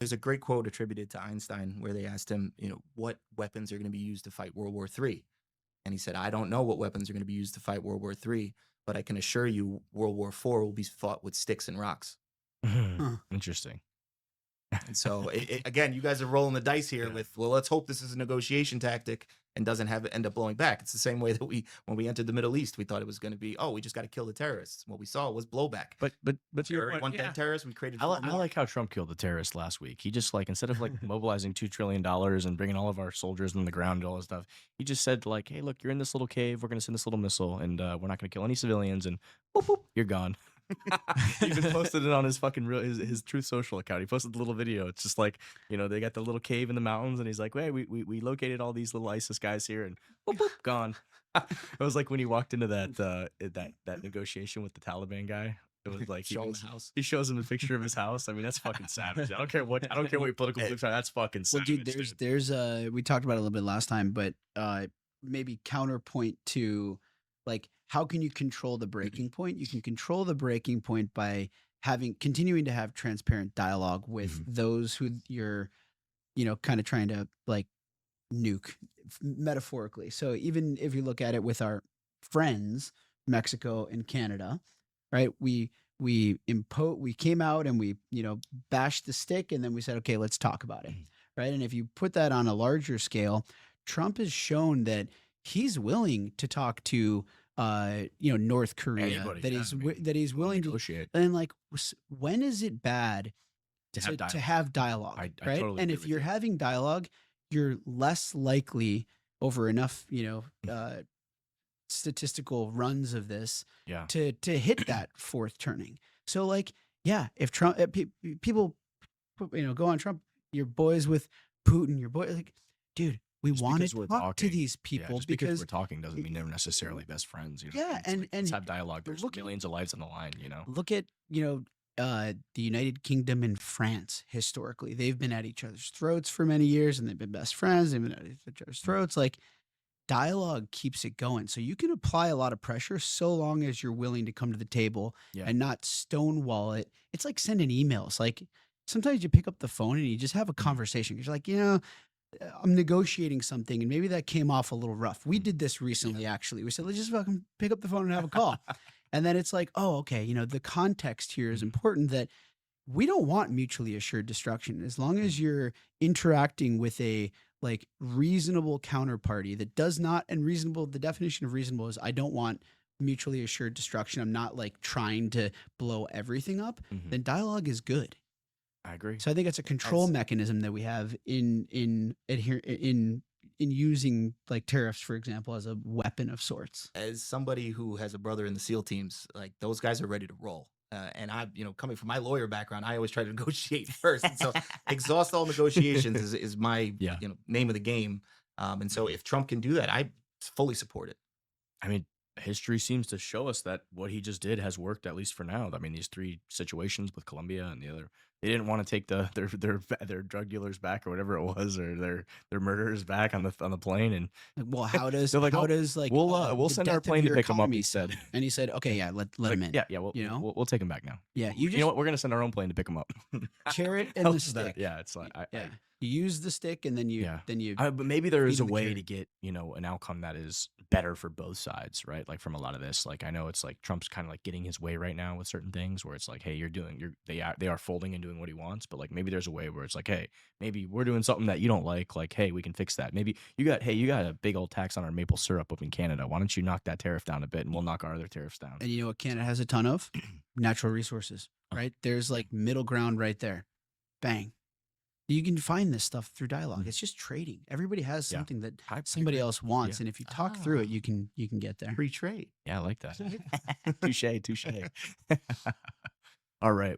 There's a great quote attributed to Einstein where they asked him, what weapons are going to be used to fight World War III? And he said, I don't know what weapons are going to be used to fight World War III, but I can assure you World War IV will be fought with sticks and rocks. Huh. Interesting. And so, again, you guys are rolling the dice here with, well, let's hope this is a negotiation tactic and doesn't end up blowing back. It's the same way that when we entered the Middle East, we thought it was going to be, we just got to kill the terrorists. What we saw was blowback. But to your point, one dead terrorist, we created. I like how Trump killed the terrorists last week. He just instead of mobilizing $2 trillion and bringing all of our soldiers on the ground and all this stuff, he just said hey, look, you're in this little cave. We're going to send this little missile, and we're not going to kill any civilians, and boop, boop, you're gone. He even posted it on his fucking his Truth Social account. He posted the little video. It's just they got the little cave in the mountains, and he's like, "Hey, we located all these little ISIS guys here, and boop, boop, gone." It was like when he walked into that negotiation with the Taliban guy. It was like he shows him a picture of his house. I mean, that's fucking savage. I don't care what political beliefs are. That's fucking savage. Well, dude, there's we talked about it a little bit last time, but maybe counterpoint to how can you control the breaking point? You can control the breaking point by continuing to have transparent dialogue with those who you're, kind of trying to nuke metaphorically. So even if you look at it with our friends, Mexico and Canada, right? We came out and we, bashed the stick, and then we said, okay, let's talk about it. Right. And if you put that on a larger scale, Trump has shown that he's willing to talk to North Korea, that he's willing to negotiate. And when is it bad to have dialogue? I right. Totally and if you're having dialogue, you're less likely over enough, statistical runs of this to hit that fourth turning. So if Trump, people, go on Trump, your boys with Putin, your boy, dude, we want to talk to these people because we're talking doesn't mean they're necessarily best friends. And let's have dialogue. There's millions of lives on the line. Look at the United Kingdom and France. Historically, they've been at each other's throats for many years, and they've been best friends. They've been at each other's throats. Dialogue keeps it going. So you can apply a lot of pressure so long as you're willing to come to the table and not stonewall it. It's like sending emails. Sometimes you pick up the phone and you just have a conversation. You're I'm negotiating something, and maybe that came off a little rough. We did this recently, actually. We said, let's just fucking pick up the phone and have a call. And then it's oh, okay, the context here is important, that we don't want mutually assured destruction. As long as you're interacting with a reasonable counterparty that does not, and reasonable, the definition of reasonable is I don't want mutually assured destruction. I'm not trying to blow everything up. Then dialogue is good. I agree. So I think it's a control mechanism that we have in using tariffs, for example, as a weapon of sorts. As somebody who has a brother in the SEAL teams, those guys are ready to roll. And I, coming from my lawyer background, I always try to negotiate first. And so exhaust all negotiations is my name of the game. And so if Trump can do that, I fully support it. I mean, history seems to show us that what he just did has worked, at least for now. I mean, these three situations with Colombia and the other, they didn't want to take their drug dealers back or whatever it was, or their murderers back on the plane. And how does we'll send our plane to pick them up? He said, and he said, okay, yeah, let him in. Yeah, we'll take him back now. Yeah, you know what? We're gonna send our own plane to pick him up. Carrot and the stick. Yeah, it's you use the stick, and then you but maybe there is a way to get an outcome that is better for both sides, right? From a lot of this, I know it's Trump's kind of getting his way right now with certain things, where it's hey, they are folding and doing what he wants, but maybe there's a way where it's hey, maybe we're doing something that you don't like, hey, we can fix that. Maybe you got a big old tax on our maple syrup up in Canada. Why don't you knock that tariff down a bit, and we'll knock our other tariffs down? And you know what Canada has a ton of? Natural resources, right? There's middle ground right there. Bang. You can find this stuff through dialogue. It's just trading. Everybody has something that somebody else wants, and if you talk through it, you can get there. Free trade. Yeah, I like that. Touche. All right.